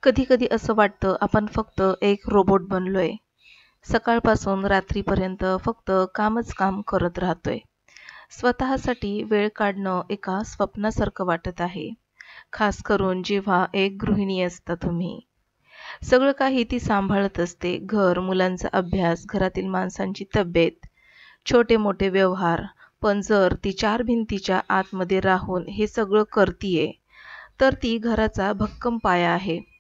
कधी-कधी असं वाटतं आपण फक्त एक रोबोट बनलोय. सकाळपासून रात्रीपर्यंत फक्त कामच काम करत राहतोय. स्वतःसाठी वेळ काढणं एका स्वप्नासारखं वाटत आहे. खास करून जेव्हा एक गृहिणी असता तुम्ही. सगळं काही ती सांभाळत असते. घर, मुलांचा अभ्यास, घरातील माणसांची तब्येत, छोटे-मोठे व्यवहार. पण जर ती चार भिंतीच्या आतमध्ये राहून हे सगळं करतीये, तर ती घराचा भक्कम पाया आहे.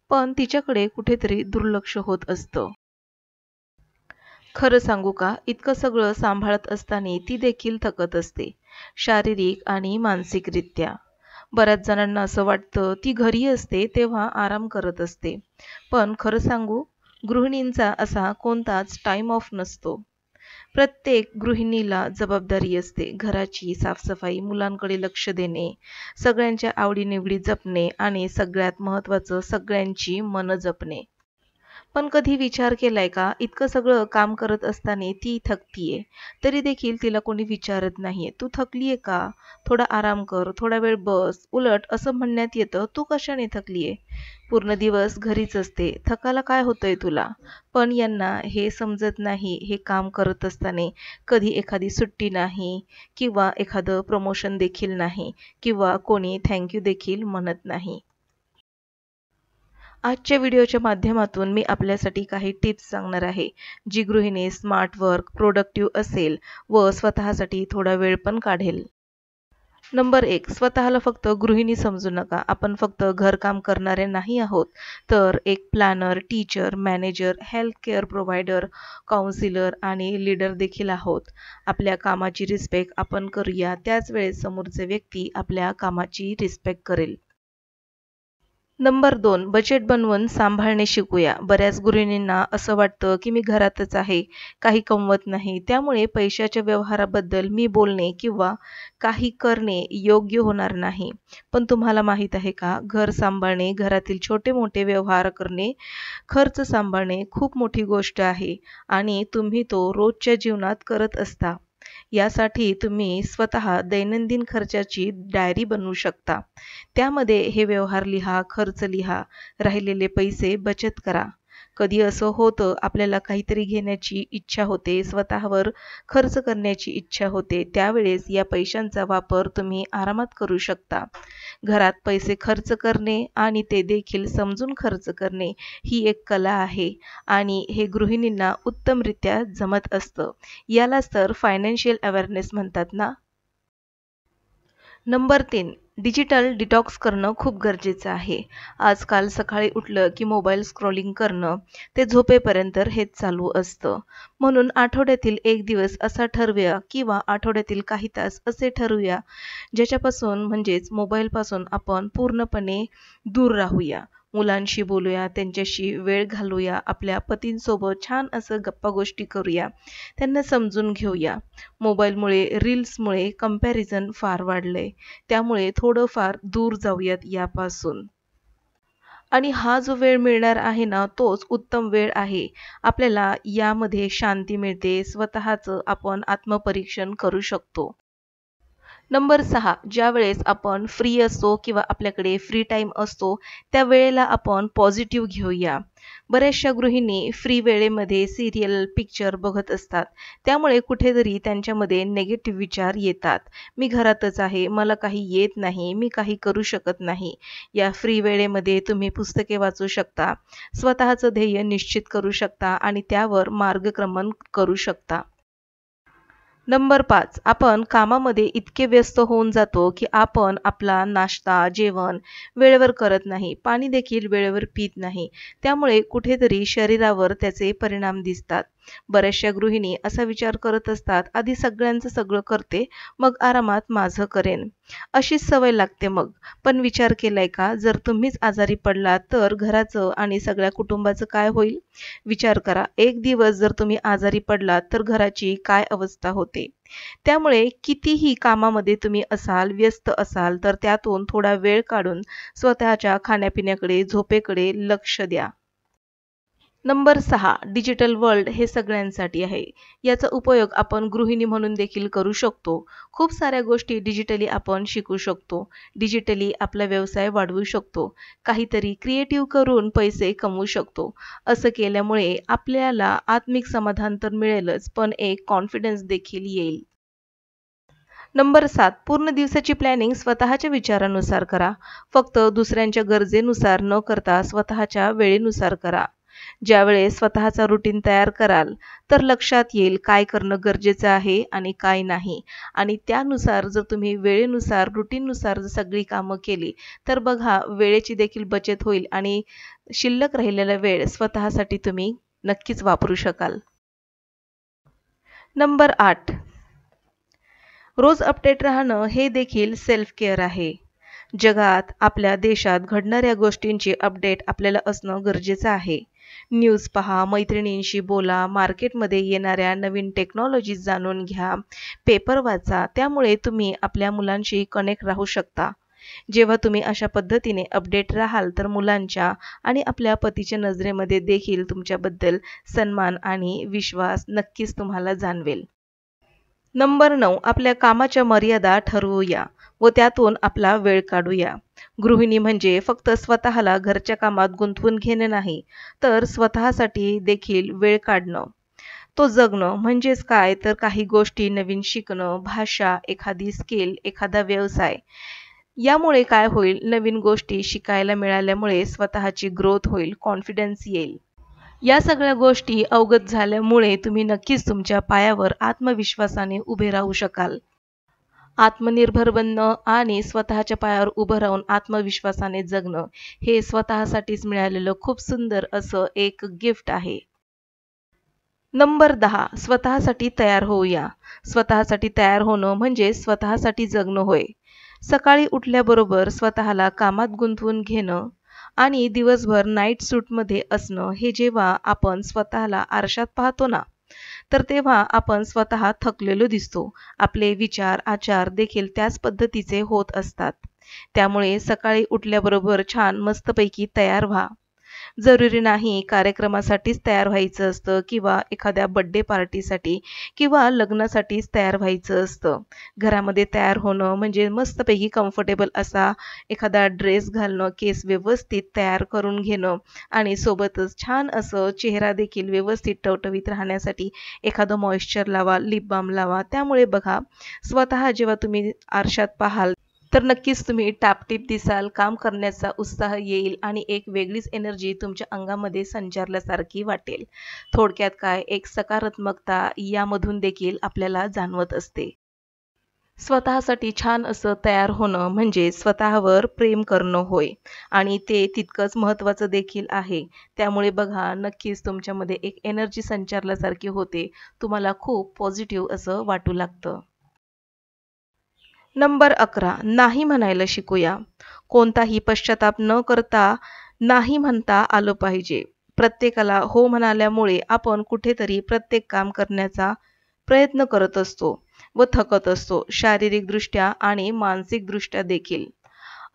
पण तिच्याकडे कुठेतरी दुर्लक्ष होत असतं. खरं सांगू का, इतकं सगळं सांभाळत असताना ती देखील थकत असते, शारीरिक आणि मानसिकरित्या. बऱ्याच जणांना असं वाटतं ती घरी असते तेव्हा आराम करत असते. पण खरं सांगू, गृहिणींचा असा कोणताच टाइम ऑफ नसतो. प्रत्येक गृहिणीला जबाबदारी असते. घराची साफसफाई, मुलांकडे लक्ष देणे, सगळ्यांच्या आवडीनिवडी जपणे आणि सगळ्यात महत्त्वाचं सगळ्यांची मनं जपणे. पण कधी विचार केलाय का, इतकं सगळं काम करत असताना ती थकतीये, तरी देखील तिला कोणी विचारत नाहीये, "तू थकलीये का? थोडा आराम कर, थोडा वेळ बस." उलट असं म्हणण्यात येतं, "तू कशाने थकलीये? पूर्ण दिवस घरीच असते, थकायला काय होतंय तुला?" पण यांना हे समजत नाही, हे काम करत असताना कधी एखादी सुट्टी नाही किंवा एखादं प्रमोशन देखील नाही किंवा कोणी थँक देखील म्हणत नाही. आजच्या व्हिडिओच्या माध्यमातून मी आपल्यासाठी काही टिप्स सांगणार आहे, जी गृहिणी स्मार्ट वर्क, प्रोडक्टिव्ह असेल व स्वतःसाठी थोडा वेळ पण काढेल. नंबर 1, स्वतःला फक्त गृहिणी समजू नका. आपण फक्त घरकाम करणारे नाही आहोत, तर एक planner, teacher, manager, health care provider, counsellor आणि लीडर देखील आहोत. आपल्या कामाची रिस्पेक्ट आपण करूया, त्याच वेळेस समोरचे व्यक्ती आपल्या कामाची रिस्पेक्ट करेल. नंबर 2, बजेट बनवून सांभाळणे शिकूया. बऱ्याच गृहिणींना असं वाटतं, की मी घरातच आहे, काही कमवत नाही. त्यामुळे पैशाच्या व्यवहाराबद्दल मी बोलणे किंवा काही करणे योग्य होणार नाही. पण तुम्हाला माहीत आहे का, घर सांभाळणे, घरातील छोटे-मोठे व्यवहार करणे, खर्च सांभाळणे खूप मोठी गोष्ट आहे आणि तुम्ही तो रोजच्या जीवनात करत असता. यासाठी तुम्ही स्वतः दैनंदिन खर्चाची डायरी बनवू शकता. त्यामध्ये हे व्यवहार लिहा, खर्च लिहा, राहिलेले पैसे बचत करा. कधी असं होतं आपल्याला काहीतरी घेण्याची इच्छा होते, स्वतःवर खर्च करण्याची इच्छा होते, त्यावेळेस या पैशांचा वापर तुम्ही आरामात करू शकता. घरात पैसे खर्च करणे आणि ते देखील समजून खर्च करणे ही एक कला आहे आणि हे गृहिणींना उत्तमरित्या जमत असतं. यालाच तर फायनान्शियल अवेअरनेस म्हणतात ना. नंबर 3, डिजिटल डिटॉक्स करणं खूप गरजेचं आहे. आजकाल सकाळी उठलं की मोबाईल स्क्रोलिंग करणं ते झोपेपर्यंत हेच चालू असतं. म्हणून आठवड्यातील एक दिवस असा ठरवूया किंवा आठवड्यातील काही तास असे ठरवूया, ज्याच्यापासून म्हणजेच मोबाईलपासून आपण पूर्णपणे दूर राहूया. मुलांशी बोलूया, त्यांच्याशी वेळ घालवूया, आपल्या पतींसोबत छान असं गप्पा-गोष्टी करूया, त्यांना समजून घेऊया. मोबाईलमुळे, रील्समुळे कंपॅरिझन फार वाढलंय. त्यामुळे थोडंफार दूर जाऊयात यापासून. आणि हा जो वेळ मिळणार आहे ना, तोच उत्तम वेळ आहे. आपल्याला यामध्ये शांती मिळते, स्वतःचं आपण आत्मपरीक्षण करू शकतो. नंबर 6, ज्यावेळेस आपण फ्री असतो किंवा आपल्याकडे फ्री टाईम असतो, त्या वेळेला आपण पॉझिटिव्ह घेऊया. बऱ्याचशा गृहिणी फ्री वेळेमध्ये सीरियल, पिक्चर बघत असतात. त्यामुळे कुठेतरी त्यांच्यामध्ये निगेटिव्ह विचार येतात. मी घरातच आहे, मला काही येत नाही, मी काही करू शकत नाही. या फ्री वेळेमध्ये तुम्ही पुस्तके वाचू शकता, स्वतःचं ध्येय निश्चित करू शकता आणि त्यावर मार्गक्रमण करू शकता. नंबर 5, आपण कामामध्ये इतके व्यस्त होऊन जातो, की आपण आपला नाश्ता, जेवण वेळेवर करत नाही. पाणी देखील वेळेवर पीत नाही. त्यामुळे कुठेतरी शरीरावर त्याचे परिणाम दिसतात. बऱ्याचशा गृहिणी असा विचार करत असतात, आधी सगळ्यांचं सगळं करते, मग आरामात माझं करेन. अशीच सवय लागते मग. पण विचार केलाय का, जर तुम्हीच आजारी पडलात, तर घराचं आणि सगळ्या कुटुंबाचं काय होईल? विचार करा. एक दिवस जर तुम्ही आजारी पडलात, तर घराची काय अवस्था होते? त्यामुळे कितीही कामामध्ये तुम्ही असाल, व्यस्त असाल, तर त्यातून थोडा वेळ काढून स्वतःच्या खाण्यापिण्याकडे, झोपेकडे लक्ष द्या. नंबर 6 डिजिटल वर्ल्ड हे सगळ्यांसाठी आहे. याचा उपयोग आपण गृहिणी म्हणून देखील करू शकतो. खूप साऱ्या गोष्टी डिजिटली आपण शिकू शकतो. डिजिटली आपला व्यवसाय वाढवू शकतो. काहीतरी क्रिएटिव्ह करून पैसे कमवू शकतो. असं केल्यामुळे आपल्याला आत्मिक समाधान तर मिळेलच, पण एक कॉन्फिडन्स देखील येईल. नंबर 7 पूर्ण दिवसाची प्लॅनिंग स्वतःच्या विचारानुसार करा. फक्त दुसऱ्यांच्या गरजेनुसार न करता स्वतःच्या वेळेनुसार करा. ज्यावेळेस स्वतःचा रुटीन तयार कराल, तर लक्षात येईल काय करणं गरजेचं आहे आणि काय नाही. आणि त्यानुसार जर तुम्ही वेळेनुसार, रुटीननुसार जर सगळी कामं केली, तर बघा वेळेची देखील बचत होईल आणि शिल्लक राहिलेला वेळ स्वतःसाठी तुम्ही नक्कीच वापरू शकाल. नंबर 8 रोज अपडेट राहणं हे देखील सेल्फ केअर आहे. जगात, आपल्या देशात घडणाऱ्या गोष्टींची अपडेट आपल्याला असणं गरजेचं आहे. न्यूज पहा, मैत्रिणींशी बोला, मार्केटमध्ये येणाऱ्या नवीन टेक्नॉलॉजीज जाणून घ्या, पेपर वाचा. त्यामुळे तुम्ही आपल्या मुलांशी कनेक्ट राहू शकता. जेव्हा तुम्ही अशा पद्धतीने अपडेट राहाल, तर मुलांच्या आणि आपल्या पतीच्या नजरेमध्ये देखील तुमच्याबद्दल सन्मान आणि विश्वास नक्कीच तुम्हाला जाणवेल. नंबर 9 आपल्या कामाच्या मर्यादा ठरवूया व त्यातून आपला वेळ काढूया. गृहिणी म्हणजे फक्त स्वतःला घरच्या कामात गुंतवून घेणे नाही, तर स्वतःसाठी देखील वेळ काढणं. तो जगणं म्हणजेच काय तर काही गोष्टी नवीन शिकणं, भाषा, एखादी स्किल, एखादा व्यवसाय. यामुळे काय होईल, नवीन गोष्टी शिकायला मिळाल्यामुळे स्वतःची ग्रोथ होईल, कॉन्फिडन्स येईल. या सगळ्या गोष्टी अवगत झाल्यामुळे तुम्ही नक्कीच तुमच्या पायावर आत्मविश्वासाने उभे राहू शकाल. आत्मनिर्भर बनणं आणि स्वतःच्या पायावर उभं राहून आत्मविश्वासाने जगणं हे स्वतःसाठीच मिळालेलं खूप सुंदर असं एक गिफ्ट आहे. नंबर 10 स्वतःसाठी तयार होऊया. स्वतःसाठी तयार होणं म्हणजे स्वतःसाठी जगणं होय. सकाळी उठल्याबरोबर स्वतःला कामात गुंतवून घेणं आणि दिवसभर नाईट सूटमध्ये असणं हे जेव्हा आपण स्वतःला आरशात पाहतो ना, तर तेव्हा आपण स्वतः थकलेलो दिसतो. आपले विचार, आचार देखील त्याच पद्धतीचे होत असतात. त्यामुळे सकाळी उठल्याबरोबर छान मस्तपैकी तयार व्हा. जरुरी नाही कार्यक्रमासाठीच तयार व्हायचं असतं किंवा एखाद्या बर्थडे पार्टीसाठी किंवा लग्नासाठीच तयार व्हायचं असतं. घरामध्ये तयार होणं म्हणजे मस्तपैकी कम्फर्टेबल असा एखादा ड्रेस घालणं, केस व्यवस्थित तयार करून घेणं आणि सोबतच छान असं चेहरा देखील व्यवस्थित टवटवीत राहण्यासाठी एखादं मॉइश्चर लावा, लिप बाम लावा. त्यामुळे बघा स्वतः जेव्हा तुम्ही आरशात पाहाल, तर नक्कीच तुम्ही टापटीप दिसाल, काम करण्याचा उत्साह येईल आणि एक वेगळीच एनर्जी तुमच्या अंगामध्ये संचारल्यासारखी वाटेल. थोडक्यात काय, एक सकारात्मकता यामधून देखील आपल्याला जाणवत असते. स्वतःसाठी छान असं तयार होणं म्हणजे स्वतःवर प्रेम करणं होय आणि ते तितकंच महत्त्वाचं देखील आहे. त्यामुळे बघा नक्कीच तुमच्यामध्ये एक एनर्जी संचारल्यासारखी होते. तुम्हाला खूप पॉझिटिव्ह असं वाटू लागतं. नंबर 11 नाही म्हणायला शिकूया. कोणताही पश्चाताप न करता नाही म्हणता आलं पाहिजे. प्रत्येकाला हो म्हणाल्यामुळे आपण कुठेतरी प्रत्येक काम करण्याचा प्रयत्न करत असतो व थकत असतो, शारीरिकदृष्ट्या आणि मानसिकदृष्ट्या देखील.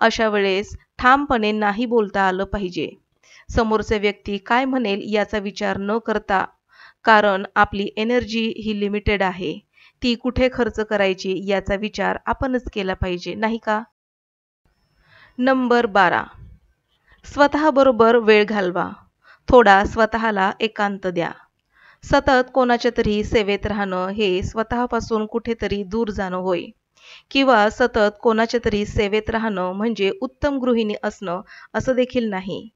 अशा वेळेस ठामपणे नाही बोलता आलं पाहिजे. समोरचा व्यक्ती काय म्हणेल याचा विचार न करता, कारण आपली एनर्जी ही लिमिटेड आहे. ती कुठे खर्च करायची याचा विचार आपणच केला पाहिजे, नाही का? नंबर 12 स्वतःबरोबर वेळ घालवा. थोडा स्वतःला एकांत द्या. सतत कोणाच्या तरी सेवेत राहणं हे स्वतःपासून कुठेतरी दूर जाणं होय. किंवा सतत कोणाच्या तरी सेवेत राहणं म्हणजे उत्तम गृहिणी असणं असं देखील नाही.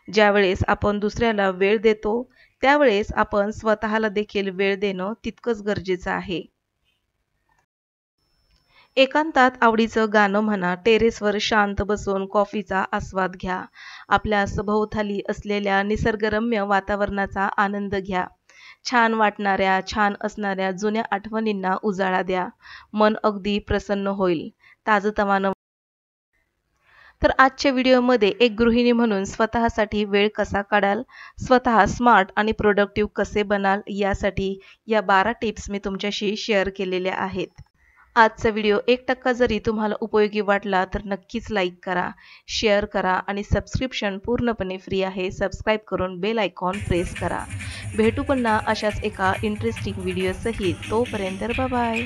ज्यावेळेस आपण दुसऱ्याला वेळ देतो, त्यावेळेस आपण स्वतःला देखील वेळ देणं तितकंच गरजेचं आहे. एकांतात आवडीचं गाणं म्हणा, टेरेसवर शांत बसून कॉफीचा आस्वाद घ्या. आपल्या सभोवताली असलेल्या निसर्गरम्य वातावरणाचा आनंद घ्या. छान वाटणाऱ्या, छान असणाऱ्या जुन्या आठवणींना उजाळा द्या. मन अगदी प्रसन्न होईल, ताजतवानं. तर आजच्या व्हिडिओमध्ये एक गृहिणी म्हणून स्वतःसाठी वेळ कसा काढाल, स्वतः स्मार्ट आणि प्रोडक्टिव्ह कसे बनाल, यासाठी या 12 टिप्स मी तुमच्याशी शेअर केलेल्या आहेत. आजचा व्हिडिओ 1% जरी तुम्हाला उपयोगी वाटला तर नक्कीच लाईक करा, शेअर करा आणि सबस्क्रिप्शन पूर्णपणे फ्री आहे. सबस्क्राईब करून बेल आयकॉन प्रेस करा. भेटू पुन्हा अशाच एका इंटरेस्टिंग व्हिडिओसहित. तोपर्यंत बाय.